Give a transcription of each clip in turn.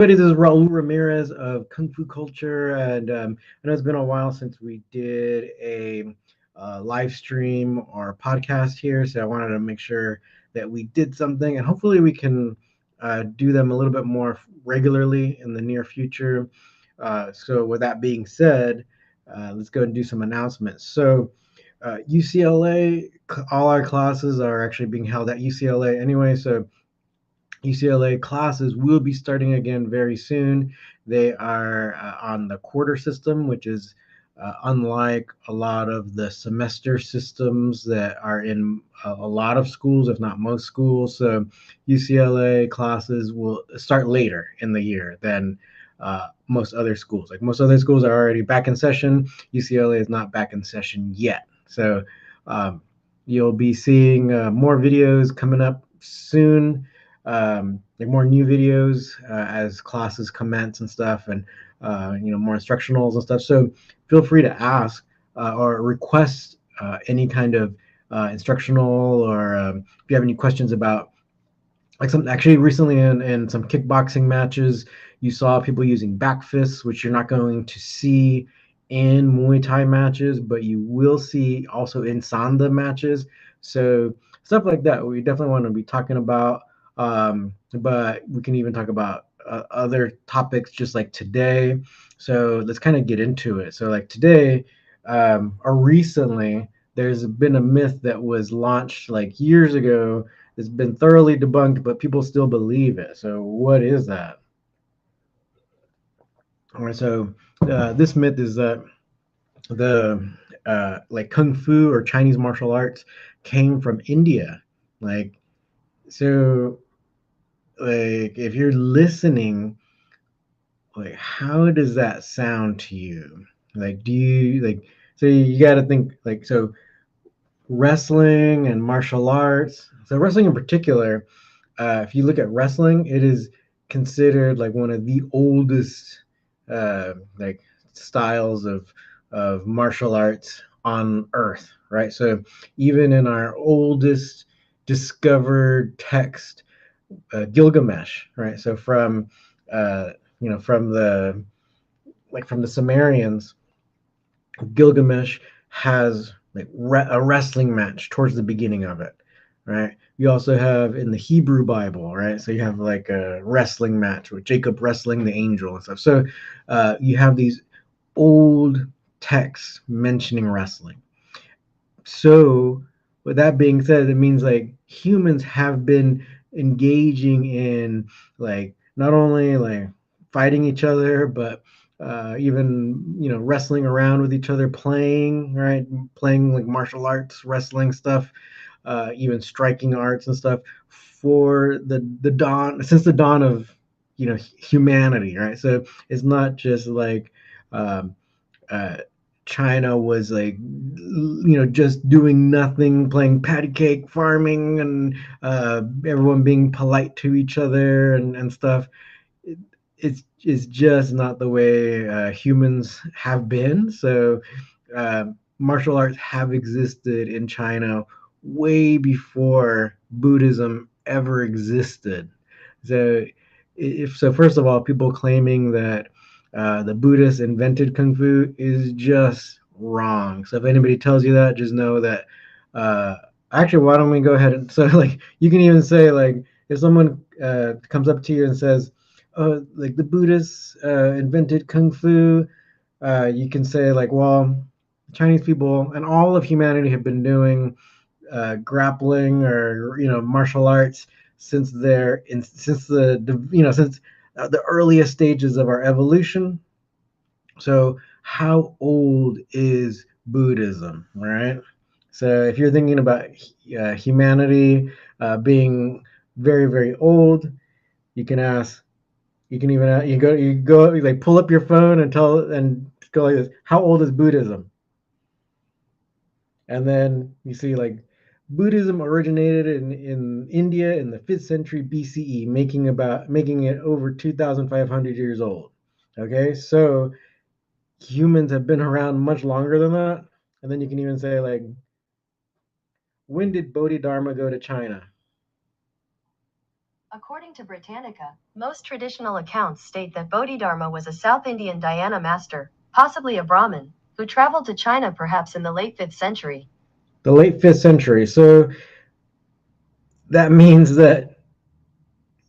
This is Raul Ramirez of Kung Fu Culture, and I know it's been a while since we did a live stream or podcast here, so I wanted to make sure that we did something, and hopefully we can do them a little bit more regularly in the near future. So, with that being said, let's go and do some announcements. So, UCLA, all our classes are actually being held at UCLA anyway, so UCLA classes will be starting again very soon. They are on the quarter system, which is unlike a lot of the semester systems that are in a lot of schools, if not most schools. So UCLA classes will start later in the year than most other schools. Like most other schools are already back in session. UCLA is not back in session yet. So um, you'll be seeing more videos coming up soon, like more new videos as classes commence and stuff, and more instructionals and stuff. So feel free to ask or request any kind of instructional, or if you have any questions about, like, some actually recently in some kickboxing matches, you saw people using back fists, which you're not going to see in Muay Thai matches, but you will see also in Sanda matches. So stuff like that, we definitely want to be talking about. But we can even talk about other topics just like today. So let's kind of get into it. So like today, or recently, there's been a myth that was launched like years ago. It's been thoroughly debunked, but people still believe it. So what is that? All right, so this myth is that the like kung fu or Chinese martial arts came from India. Like, so, like, if you're listening, like, how does that sound to you? Like, do you like? So you got to think, like, so wrestling and martial arts. So wrestling in particular, if you look at wrestling, it is considered like one of the oldest like styles of martial arts on Earth, right? So even in our oldest discovered text, Gilgamesh, right? So from from the, like, from the Sumerians, Gilgamesh has like a wrestling match towards the beginning of it, right? You also have in the Hebrew Bible, right? So you have like a wrestling match with Jacob wrestling the angel and stuff. So you have these old texts mentioning wrestling. So, with that being said, it means like humans have been engaging in, like, not only like fighting each other, but even wrestling around with each other, playing, right, playing like martial arts, wrestling stuff, even striking arts and stuff for the dawn, since the dawn of humanity, right? So it's not just like um, uh, China was like, just doing nothing, playing patty cake, farming, and everyone being polite to each other and stuff. It, it's just not the way humans have been. So martial arts have existed in China way before Buddhism ever existed. So, if so, first of all, people claiming that the Buddhists invented kung fu is just wrong. So if anybody tells you that, just know that. Uh, Actually, why don't we go ahead and, so, like, you can even say, like, if someone comes up to you and says, "Oh, like the Buddhists invented kung fu," you can say, like, well, Chinese people and all of humanity have been doing grappling or martial arts since since the earliest stages of our evolution. So how old is Buddhism, right? So if you're thinking about humanity being very, very old, you can ask. You can even you go like pull up your phone and go like this: how old is Buddhism? And then you see, like, Buddhism originated in India in the 5th century BCE, making it over 2,500 years old. Okay, so humans have been around much longer than that. And then you can even say, like, when did Bodhidharma go to China? According to Britannica, most traditional accounts state that Bodhidharma was a South Indian dhyana master, possibly a Brahmin, who traveled to China perhaps in the late 5th century. The late 5th century. So that means that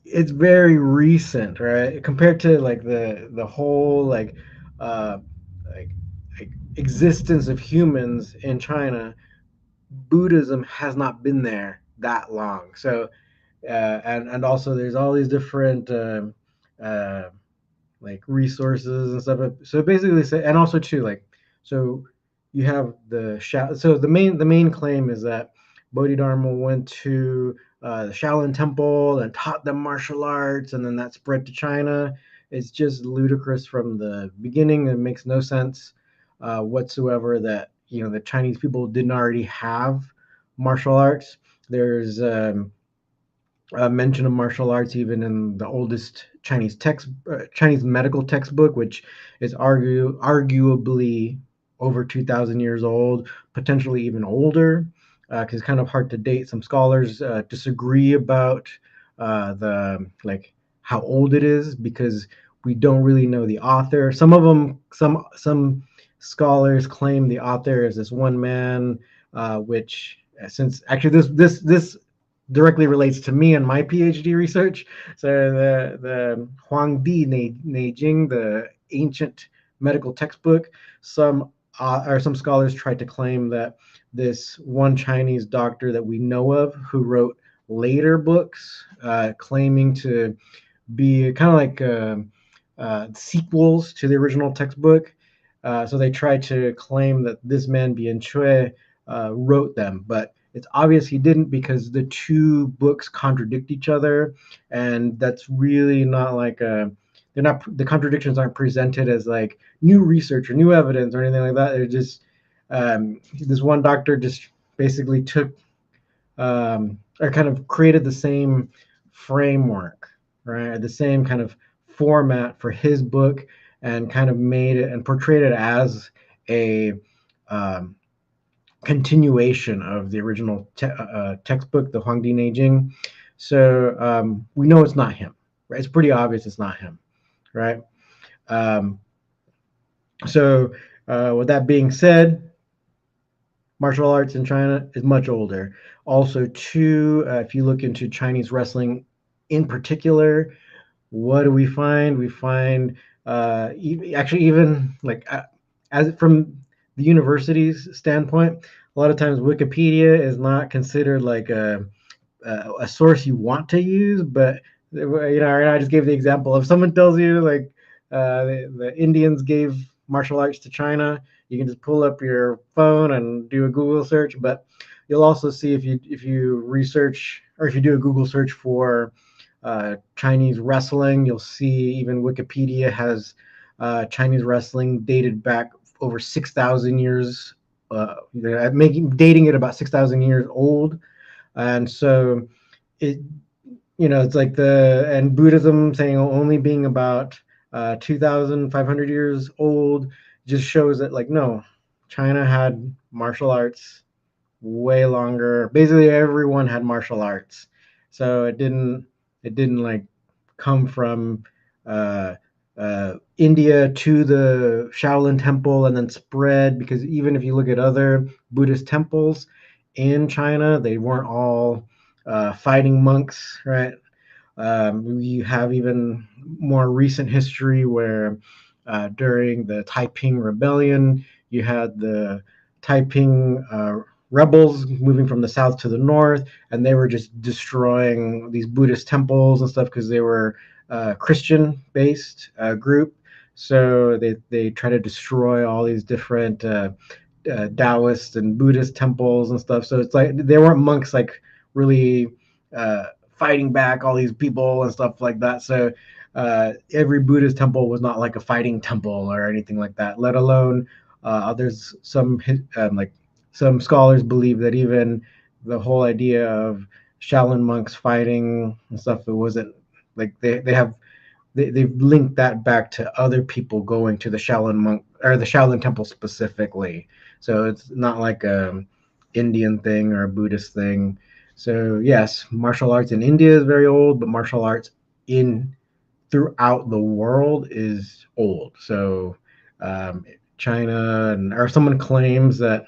it's very recent, right? Compared to like the whole uh like, like existence of humans in China, Buddhism has not been there that long. So and also there's all these different uh, like resources and stuff. So basically, and also too like so you have so the main claim is that Bodhidharma went to the Shaolin Temple and taught them martial arts, and then that spread to China. It's just ludicrous from the beginning. It makes no sense whatsoever that the Chinese people didn't already have martial arts. There's mention of martial arts even in the oldest Chinese medical textbook, which is arguably over 2,000 years old, potentially even older, because it's kind of hard to date. Some scholars disagree about the like how old it is because we don't really know the author. Some scholars claim the author is this one man, which since actually this directly relates to me and my PhD research. So the Huangdi Neijing, the ancient medical textbook, some scholars tried to claim that this one Chinese doctor that we know of who wrote later books claiming to be kind of like sequels to the original textbook. So they tried to claim that this man Bian Chui wrote them, but it's obvious he didn't because the two books contradict each other, and that's really not like a. They're not the contradictions aren't presented as like new research or new evidence or anything like that. They're just this one doctor just basically took or kind of created the same framework, right? The same kind of format for his book and kind of made it and portrayed it as a um, continuation of the original textbook, the Huangdi Neijing. So we know it's not him, right? It's pretty obvious it's not him, right? Um, so with that being said, martial arts in China is much older. Also, too, if you look into Chinese wrestling in particular, what do we find? We find actually even like as from the university's standpoint, a lot of times Wikipedia is not considered like a source you want to use, but I just gave the example. If someone tells you like the Indians gave martial arts to China, you can just pull up your phone and do a Google search. But you'll also see if you research or if you do a Google search for Chinese wrestling, you'll see even Wikipedia has Chinese wrestling dated back over 6,000 years, dating it about 6,000 years old. And so it it's like the and Buddhism saying only being about 2,500 years old just shows that like no, China had martial arts way longer. Basically, everyone had martial arts, so it didn't like come from India to the Shaolin Temple and then spread. Because even if you look at other Buddhist temples in China, they weren't all fighting monks, right? You have even more recent history where during the Taiping Rebellion, you had the Taiping rebels moving from the south to the north, and they were just destroying these Buddhist temples and stuff because they were Christian-based group. So they try to destroy all these different Taoist and Buddhist temples and stuff. So it's like they weren't monks like really fighting back all these people and stuff like that. So every Buddhist temple was not like a fighting temple or anything like that. Let alone there's like some scholars believe that even the whole idea of Shaolin monks fighting and stuff, it wasn't like they've linked that back to other people going to the Shaolin monk or the Shaolin temple specifically. So it's not like a Indian thing or a Buddhist thing. So yes, martial arts in India is very old, but martial arts in throughout the world is old. So China and or someone claims that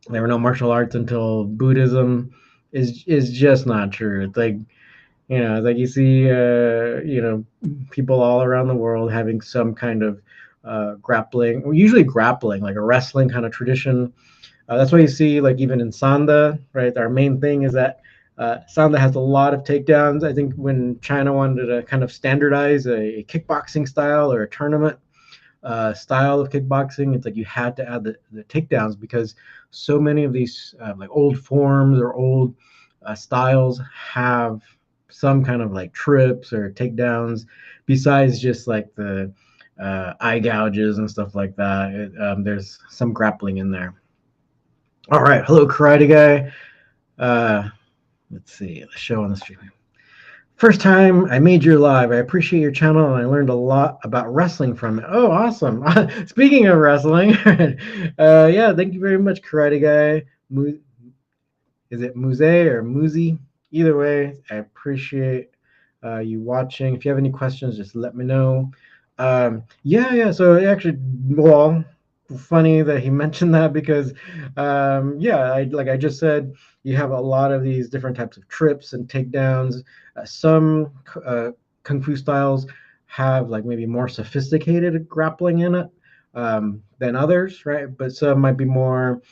there were no martial arts until Buddhism is just not true. It's like it's like you see people all around the world having some kind of grappling, or usually grappling, like a wrestling kind of tradition. That's why you see, like, even in Sanda, right? Our main thing is that Sanda has a lot of takedowns. I think when China wanted to kind of standardize a kickboxing style or a tournament style of kickboxing, it's like you had to add the takedowns because so many of these like old forms or old styles have some kind of like trips or takedowns besides just like the eye gouges and stuff like that. There's some grappling in there. All right, hello, Karate Guy. Uh, let's see, the show on the stream. First time I made your live. I appreciate your channel and I learned a lot about wrestling from it. Oh, awesome. Speaking of wrestling, yeah, thank you very much, Karate Guy. Is it Muze or Muzi? Either way, I appreciate you watching. If you have any questions, just let me know. Yeah. So actually, well, funny that he mentioned that because, yeah, like I just said, you have a lot of these different types of trips and takedowns. Some kung fu styles have like maybe more sophisticated grappling in it than others, right? But some might be more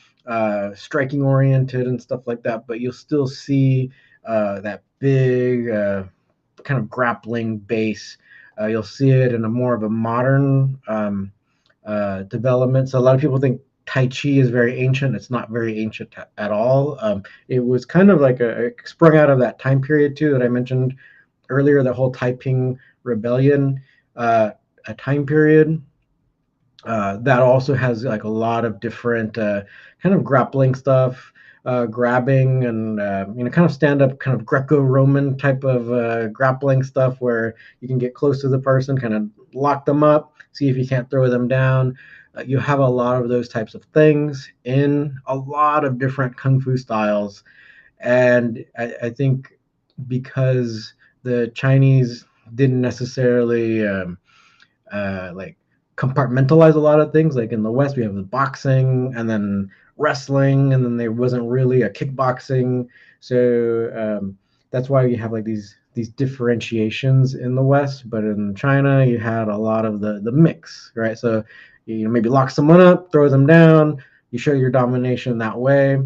striking oriented and stuff like that. But you'll still see that big kind of grappling base. You'll see it in a more of a modern development. So a lot of people think Tai Chi is very ancient. It's not very ancient at all. It was kind of like sprung out of that time period too that I mentioned earlier, the whole Taiping Rebellion a time period. That also has like a lot of different kind of grappling stuff, grabbing and kind of stand up, kind of Greco-Roman type of grappling stuff where you can get close to the person, kind of lock them up, see if you can't throw them down. You have a lot of those types of things in a lot of different kung fu styles, and I think because the Chinese didn't necessarily like compartmentalize a lot of things. Like in the West, we have the boxing and then wrestling, and then there wasn't really a kickboxing. So that's why you have like these differentiations in the West. But in China, you had a lot of the mix, right? So maybe lock someone up, throw them down. You show your domination that way.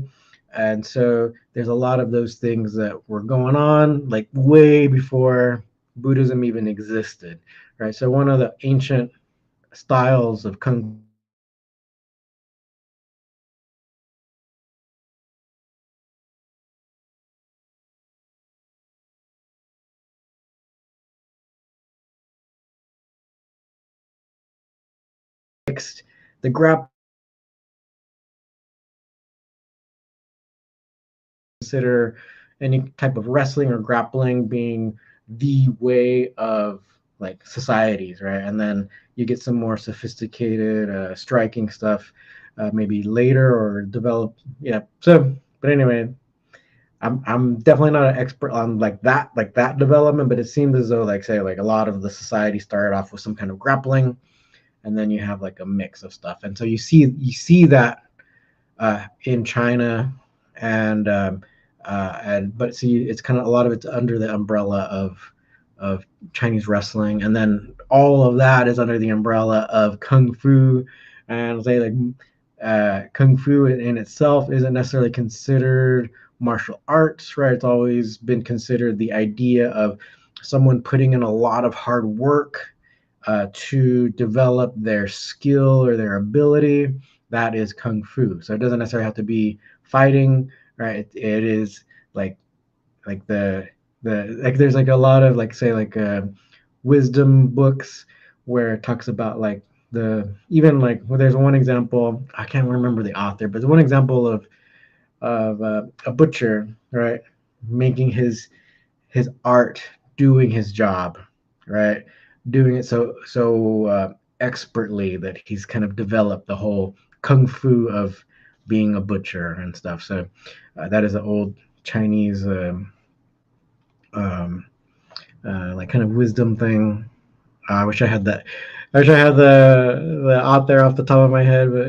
And so there's a lot of those things that were going on like way before Buddhism even existed, right? So one of the ancient styles of kung mixed the grapple consider any type of wrestling or grappling being the way of like societies, right? And then you get some more sophisticated striking stuff maybe later or develop. Yeah. So, but anyway, I'm definitely not an expert on like that development, but it seems as though like say like a lot of the society started off with some kind of grappling, and then you have like a mix of stuff, and so you see that in China, and but see, it's kind of a lot of it's under the umbrella of Chinese wrestling, and then all of that is under the umbrella of kung fu, and say like kung fu in itself isn't necessarily considered martial arts, right? It's always been considered the idea of someone putting in a lot of hard work to develop their skill or their ability. That is kung fu. So it doesn't necessarily have to be fighting, right? It is like the like there's like a lot of like say like wisdom books where it talks about like the even like well, there's one example, I can't remember the author, but there's one example of a butcher, right, making his art, doing his job, right, doing it so expertly that he's kind of developed the whole kung fu of being a butcher and stuff. So that is an old Chinese um, like kind of wisdom thing. I wish I had that. I wish I had the author off the top of my head, but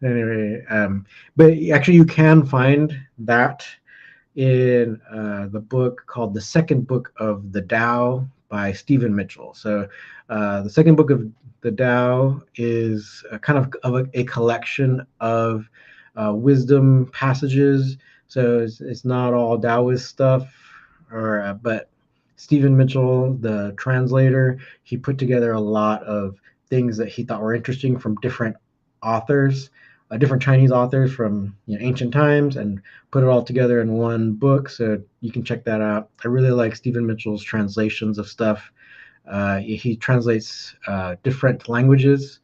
anyway. But actually, you can find that in the book called The Second Book of the Tao by Stephen Mitchell. So, the second book of the Tao is a collection of wisdom passages. So it's not all Taoist stuff, but Stephen Mitchell, the translator, he put together a lot of things that he thought were interesting from different authors, different Chinese authors from ancient times, and put it all together in one book. So you can check that out. I really like Stephen Mitchell's translations of stuff. He translates different languages,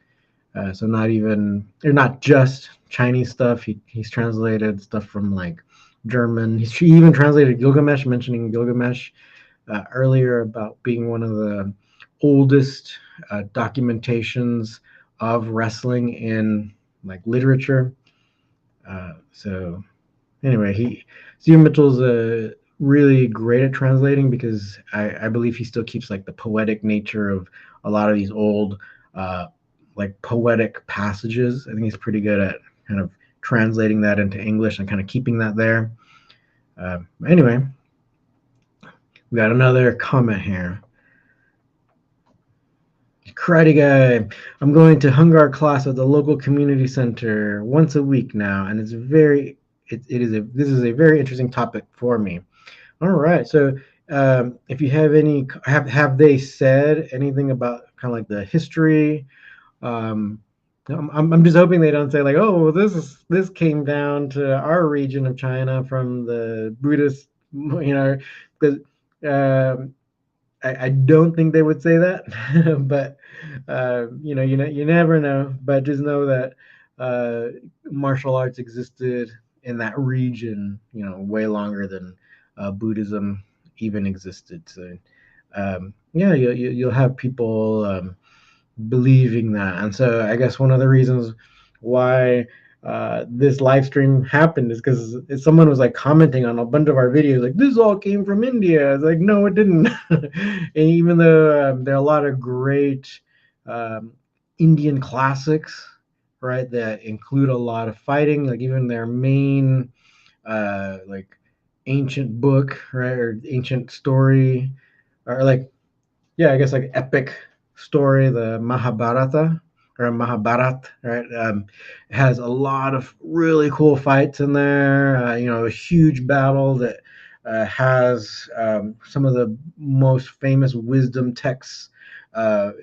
so not just Chinese stuff. He's translated stuff from like German. He even translated Gilgamesh, mentioning Gilgamesh earlier about being one of the oldest documentations of wrestling in like literature. So anyway, Stephen Mitchell's really great at translating because I believe he still keeps like the poetic nature of a lot of these old uh, like poetic passages. I think he's pretty good at kind of translating that into English and kind of keeping that there. Anyway, we got another comment here. Karate guy, I'm going to Hungar class at the local community center once a week now, and this is a very interesting topic for me. All right, so if you have have they said anything about kind of like the history? Um, I'm just hoping they don't say like, oh, this came down to our region of China from the Buddhist, because um, I don't think they would say that, but you never know. But just know that martial arts existed in that region, way longer than Buddhism even existed. So yeah, you'll have people believing that. And so I guess one of the reasons why this live stream happened is because someone was like commenting on a bunch of our videos, like this all came from India. It's like, no, it didn't. And even though there are a lot of great um, Indian classics, right, that include a lot of fighting, like even their main like ancient book, right, or ancient story, or like yeah, I guess like epic story, the Mahabharata or Mahabharat, right? Has a lot of really cool fights in there. A huge battle that has some of the most famous wisdom texts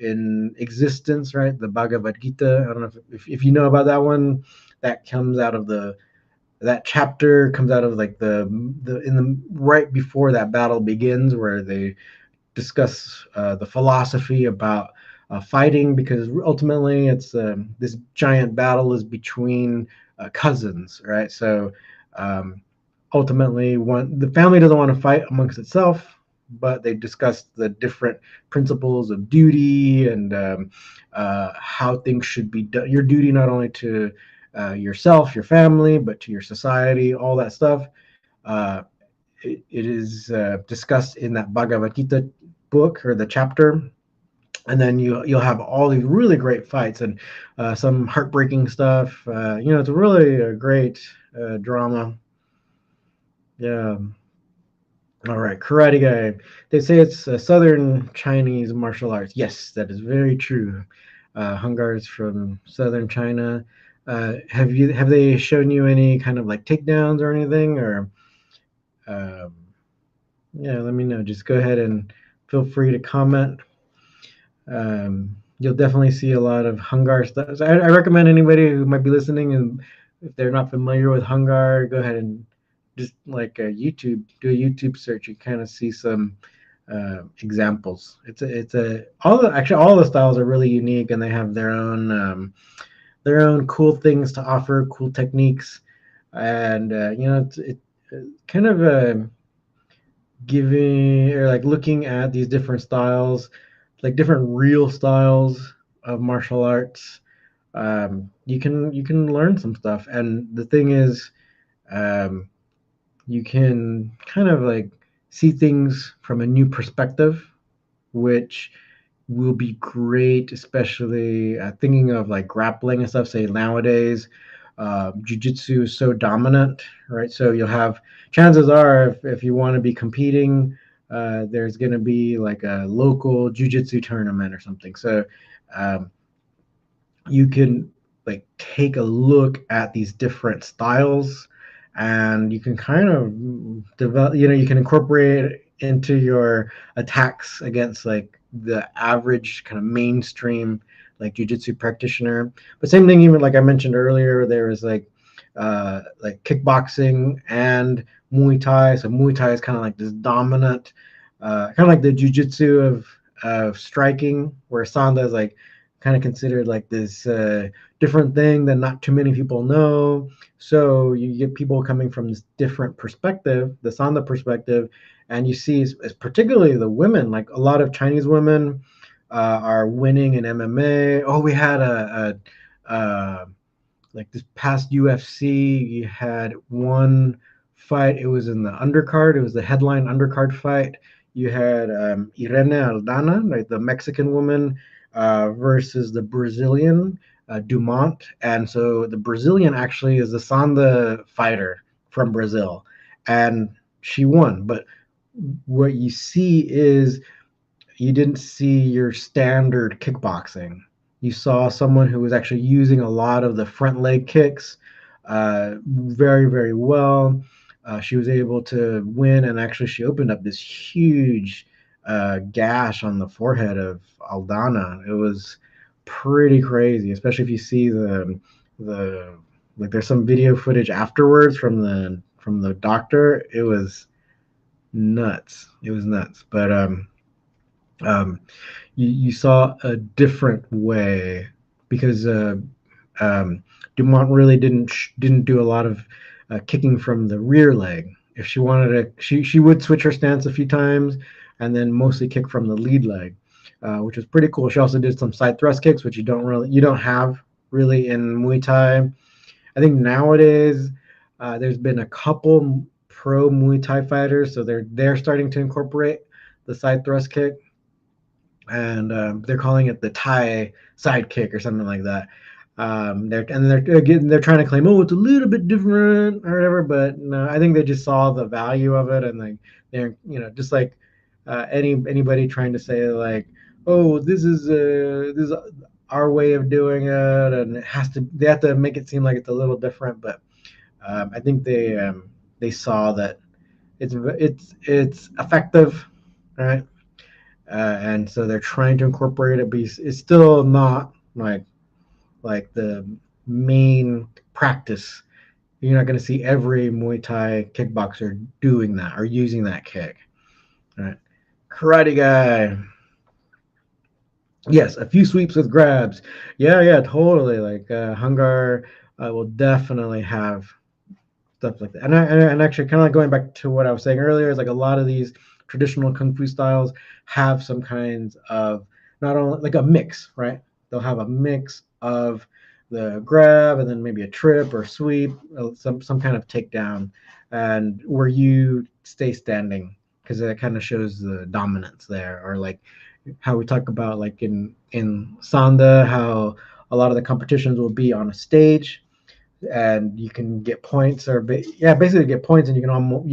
in existence, right? The Bhagavad Gita. I don't know if you know about that one. That comes out of that chapter comes out of like the in the right before that battle begins, where they discuss the philosophy about fighting, because ultimately it's this giant battle is between cousins, right? So um, ultimately, the family doesn't want to fight amongst itself, but they discuss the different principles of duty and how things should be done. Your duty not only to yourself, your family, but to your society, all that stuff. Uh, it is discussed in that Bhagavad Gita book or the chapter, and then you'll have all these really great fights and some heartbreaking stuff. It's really a great drama. Yeah. All right, Karate Guy. They say it's Southern Chinese martial arts. Yes, that is very true. Hungar is from Southern China. Have they shown you any kind of like takedowns or anything, or um, yeah, let me know. Just go ahead and feel free to comment. You'll definitely see a lot of Hungar stuff. So I recommend anybody who might be listening, and if they're not familiar with Hungar, go ahead and just like do a YouTube search. You kind of see some examples. Actually all the styles are really unique, and they have their own cool things to offer, cool techniques, and it's kind of giving or like looking at these different styles, like different real styles of martial arts. You can learn some stuff, and the thing is, um, you can kind of like see things from a new perspective, which will be great, especially thinking of like grappling and stuff. Say nowadays, jujitsu is so dominant, right? So you'll have chances are if you want to be competing, there's going to be like a local jujitsu tournament or something. So um, you can like take a look at these different styles and you can kind of develop, you can incorporate it into your attacks against like the average kind of mainstream like jiu-jitsu practitioner. But same thing, even like I mentioned earlier, there is like kickboxing and Muay Thai. So Muay Thai is kind of like this dominant, kind of like the jiu-jitsu of striking, where Sanda is like kind of considered like this different thing that not too many people know. So you get people coming from this different perspective, the Sanda perspective, and you see, particularly the women, like a lot of Chinese women are winning in MMA. Oh, we had like this past UFC, you had one fight. It was in the undercard. It was the headline undercard fight. You had Irene Aldana, like the Mexican woman, versus the Brazilian Dumont. And so the Brazilian actually is the Sanda fighter from Brazil, and she won. But what you see is you didn't see your standard kickboxing. You saw someone who was actually using a lot of the front leg kicks very, very well. She was able to win, and actually, she opened up this huge gash on the forehead of Aldana. It was pretty crazy, especially if you see the like. There's some video footage afterwards from the doctor. It was nuts. It was nuts, but um, you saw a different way because Dumont really didn't do a lot of kicking from the rear leg. If she wanted to, she would switch her stance a few times and then mostly kick from the lead leg, which was pretty cool. She also did some side thrust kicks, which you don't have really in Muay Thai. I think nowadays there's been a couple pro Muay Thai fighters, so they're starting to incorporate the side thrust kick, and they're calling it the Thai sidekick or something like that. They're trying to claim, oh, it's a little bit different or whatever, but no, I think they just saw the value of it, and like they're just like anybody trying to say like, oh, this is our way of doing it, and they have to make it seem like it's a little different, but I think they saw that it's effective, right? And so they're trying to incorporate it, but it's still not like the main practice. You're not going to see every Muay Thai kickboxer doing that or using that kick. All right, karate guy. Yes, a few sweeps with grabs. Yeah, yeah, totally. Like Hungar will definitely have stuff like that. And actually, kind of like going back to what I was saying earlier, is like a lot of these traditional kung fu styles have some kinds of not only like a mix, right? They'll have a mix of the grab and then maybe a trip or sweep, some kind of takedown, and where you stay standing because that kind of shows the dominance there, or like how we talk about like in Sanda, how a lot of the competitions will be on a stage and you can get points basically get points, and you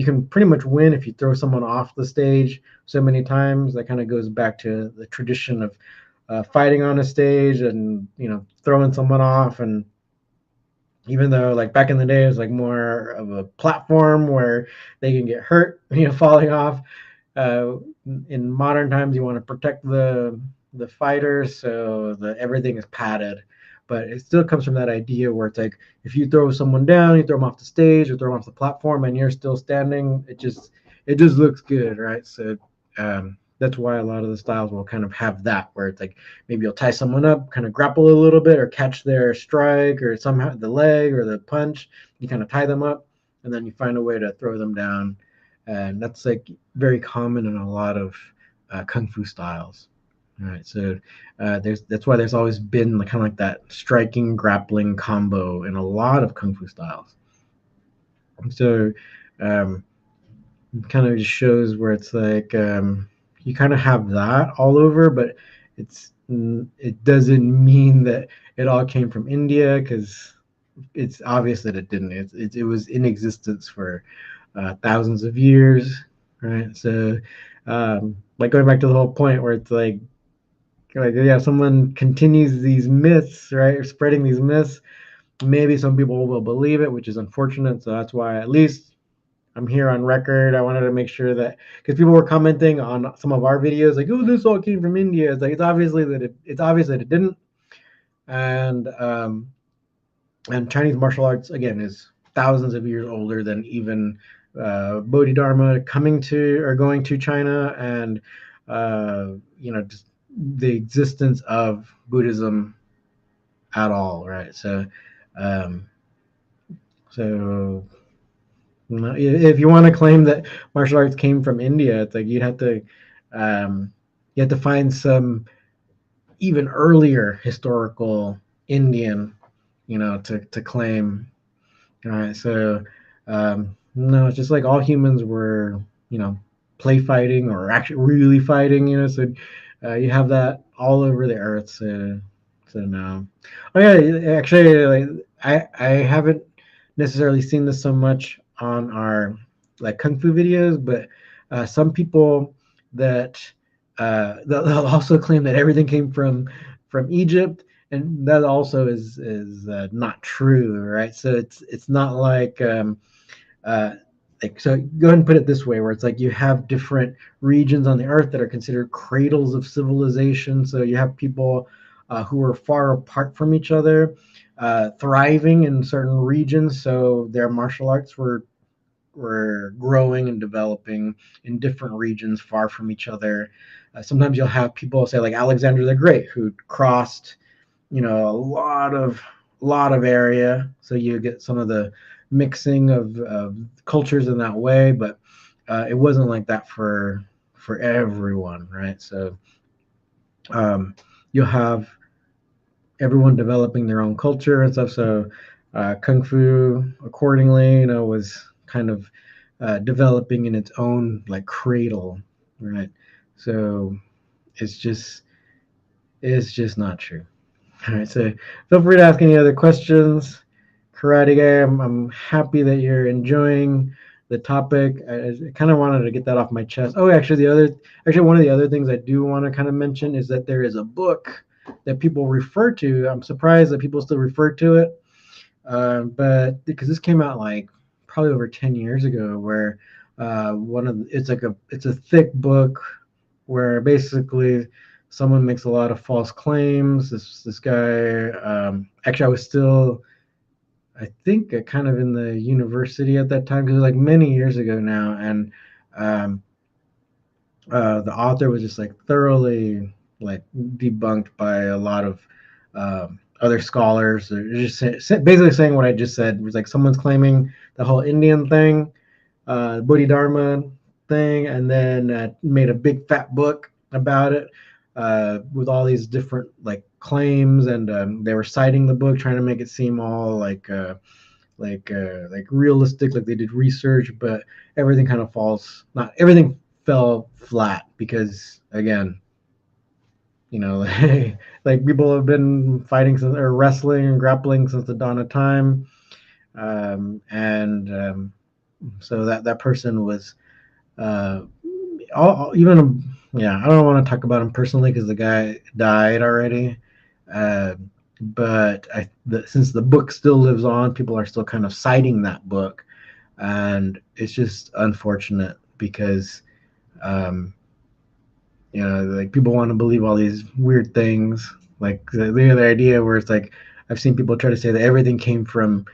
can pretty much win if you throw someone off the stage so many times. That kind of goes back to the tradition of fighting on a stage and throwing someone off. And even though like back in the day it was like more of a platform where they can get hurt falling off, uh, in modern times you want to protect the fighters, so everything is padded. But it still comes from that idea where it's like if you throw someone down, you throw them off the stage or throw them off the platform, and you're still standing, it just looks good, right? So that's why a lot of the styles will kind of have that, where it's like maybe you'll tie someone up, kind of grapple a little bit, or catch their strike, or somehow the leg or the punch. You kind of tie them up, and then you find a way to throw them down, and that's like very common in a lot of kung fu styles. All right, so that's why there's always been kind of like that striking grappling combo in a lot of kung fu styles. So um, kind of just shows where it's like you kind of have that all over, but it doesn't mean that it all came from India because it's obvious that it didn't. It was in existence for thousands of years, right? So, like going back to the whole point where it's like yeah, someone continues these myths, right, or spreading these myths. Maybe some people will believe it, which is unfortunate. So that's why at least I'm here on record. I wanted to make sure that because people were commenting on some of our videos, like, "Oh, this all came from India." It's like it's obvious that it didn't, and Chinese martial arts again is thousands of years older than even Bodhidharma coming to or going to China, and just the existence of Buddhism at all, right? Um, so if you want to claim that martial arts came from India, it's like um, you have to find some even earlier historical Indian, to claim. All right, so no, it's just like all humans were, play fighting or actually really fighting, So you have that all over the earth. So no. Oh yeah, actually, like I haven't necessarily seen this so much on our like kung fu videos, but some people that they'll also claim that everything came from Egypt, and that also is not true, right? So it's not uh, like so. Go ahead and put it this way, where it's like you have different regions on the earth that are considered cradles of civilization. So you have people who are far apart from each other, thriving in certain regions. So their martial arts were growing and developing in different regions far from each other. Sometimes you'll have people say like Alexander the Great who crossed a lot of area, so you get some of the mixing of cultures in that way, but it wasn't like that for everyone, right? So you'll have everyone developing their own culture and stuff. So kung fu accordingly, was kind of developing in its own like cradle, right? So it's just it's just not true. All right, so feel free to ask any other questions. Karate guy, I'm happy that you're enjoying the topic. I kind of wanted to get that off my chest. Oh, actually, one of the other things I do want to kind of mention is that there is a book that people refer to. I'm surprised that people still refer to it, but because this came out like probably over 10 years ago, where it's a thick book where basically someone makes a lot of false claims. This guy, actually, I was still, I think, kind of in the university at that time because it was like many years ago now, and um, the author was just like thoroughly like debunked by a lot of other scholars. They're just basically saying what I just said. It was like someone's claiming the whole Indian thing, Bodhidharma thing, and then made a big fat book about it with all these different like claims, and they were citing the book, trying to make it seem all like realistic, like they did research, but everything kind of falls. Not everything fell flat because again, like people have been fighting since, or wrestling and grappling since the dawn of time, and so that person was uh, even yeah, I don't want to talk about him personally because the guy died already. Uh, but since the book still lives on, people are still kind of citing that book, and it's just unfortunate because um, like people want to believe all these weird things, like the idea where it's like I've seen people try to say that everything came from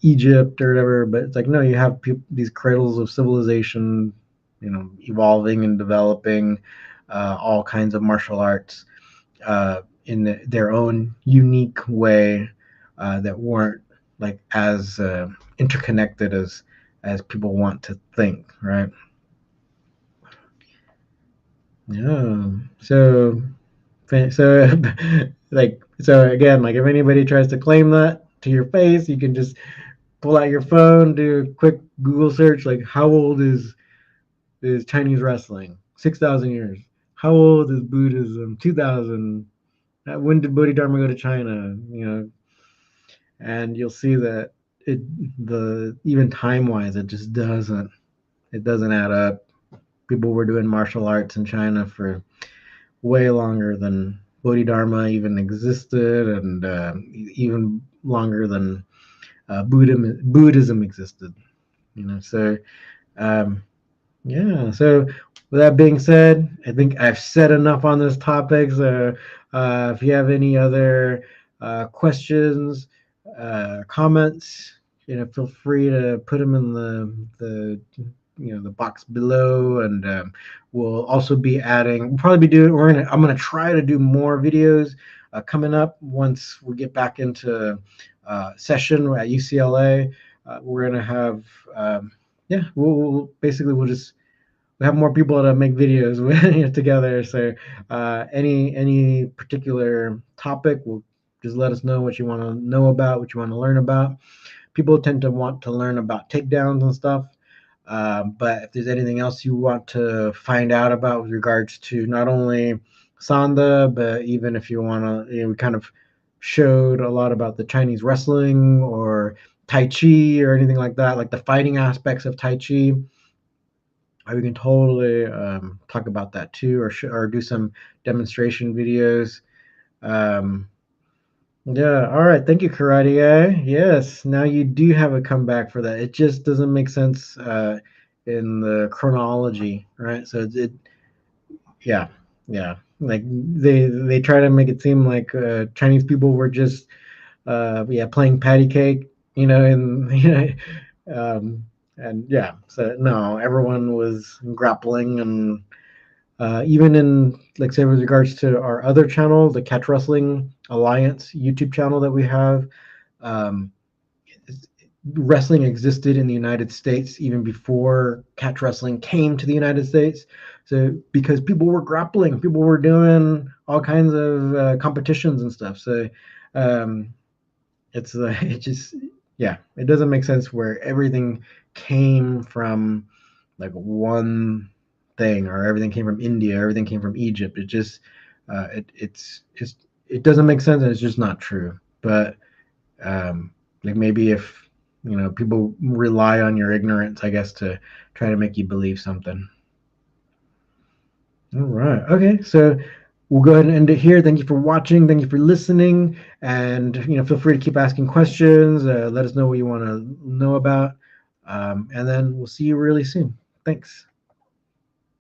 Egypt or whatever, but it's like no, you have these cradles of civilization, evolving and developing all kinds of martial arts in their own unique way that weren't like as interconnected as people want to think, right? Yeah. So like so again, like if anybody tries to claim that to your face, you can just pull out your phone, do a quick Google search, like how old is Chinese wrestling? 6,000 years. How old is Buddhism? 2,000. When did Bodhidharma go to China? And you'll see that it the even time wise, it doesn't add up. People were doing martial arts in China for way longer than Bodhidharma even existed, and even longer than Buddhism existed. So um, yeah. So with that being said, I think I've said enough on this topic. So if you have any other questions, comments, feel free to put them in the box below, and we'll also be adding. We'll probably be doing. I'm gonna try to do more videos coming up once we get back into session at UCLA. We're gonna have. Yeah, we'll just we have more people to make videos with together. So any particular topic, will just let us know what you want to know about, what you want to learn about. People tend to want to learn about takedowns and stuff. But if there's anything else you want to find out about with regards to not only Sanda, but even if you want to, we kind of showed a lot about the Chinese wrestling or Tai Chi or anything like that, like the fighting aspects of Tai Chi. We can totally talk about that too, or do some demonstration videos. Um, yeah, all right. Thank you, Karate Guy. Yes, now you do have a comeback for that. It just doesn't make sense in the chronology, right? So yeah, yeah. Like they try to make it seem like Chinese people were just yeah, playing patty cake, and and yeah. So no, everyone was grappling, and even in, like, say, with regards to our other channel, the Catch Wrestling Alliance YouTube channel that we have, um, wrestling existed in the United States even before catch wrestling came to the United States. So because people were grappling, people were doing all kinds of competitions and stuff. So um, it just, yeah, it doesn't make sense where everything came from like one thing, or everything came from India, everything came from Egypt. It just it doesn't make sense, and it's just not true. But like, maybe if people rely on your ignorance, I guess, to try to make you believe something. All right. Okay. So we'll go ahead and end it here. Thank you for watching. Thank you for listening. And feel free to keep asking questions. Let us know what you want to know about. And then we'll see you really soon. Thanks.